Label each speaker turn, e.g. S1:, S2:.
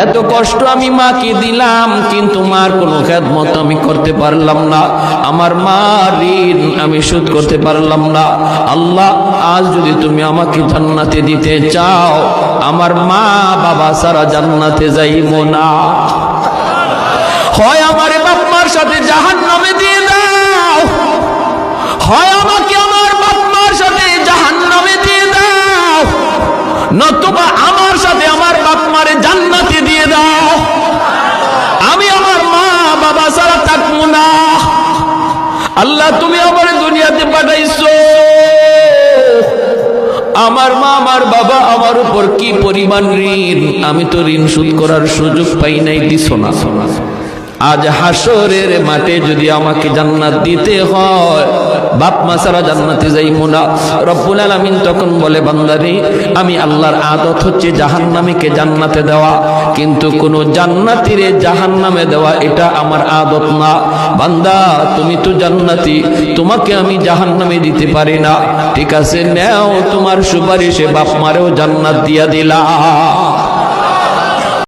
S1: এত কষ্ট আমি মাকে দিলাম, কিন্তু মার কোনো খেদমত আমি করতে পারলাম না। আমার মার ঋণ আমি শোধ করতে পারলাম না। আল্লাহ, আজ যদি তুমি আমাকে জান্নাতে দিতে চাও, আমার মা বাবা সারা জান্নাতে যাইব না। হয় আমার বাপ মার সাথে জাহান্নামে দিয়ে দাও, হয় আমাকে আমার বাপ মার সাথে জাহান্নামে দিয়ে দাও, নতুবা আমার সাথে আমার বাপ মারে জান্নাতে দিয়ে দাও। আমি আমার মা বাবা ছাড়া থাকবো না। আল্লাহ, তুমি আমার দুনিয়াতে পাঠাইছো, আমার মা আমার বাবা আমার উপর কি পরিমাণ ঋণ, আমি তো ঋণ শোধ করার সুযোগ পাই নাই, দিছো না। আজ হাসরের মাঠে যদি আমাকে জান্নাত দিতে হয়, বাপ মা ছাড়া জান্নাতে যাইবো না। রব্বুল আলামিন তখন বলে, বান্দারে, আমি আল্লাহর আদত হচ্ছে জাহান্নামীকে জান্নাতে দেওয়া, কিন্তু কোন জান্নাতীরে জাহান্নামে দেওয়া এটা আমার আদত না। বান্দা, তুমি তো জান্নাতি, তোমাকে আমি জাহান্নামে দিতে পারি না। ঠিক আছে, নেও, তোমার সুপারিশে বাপ মারেও জান্নাত দিয়া দিলাম।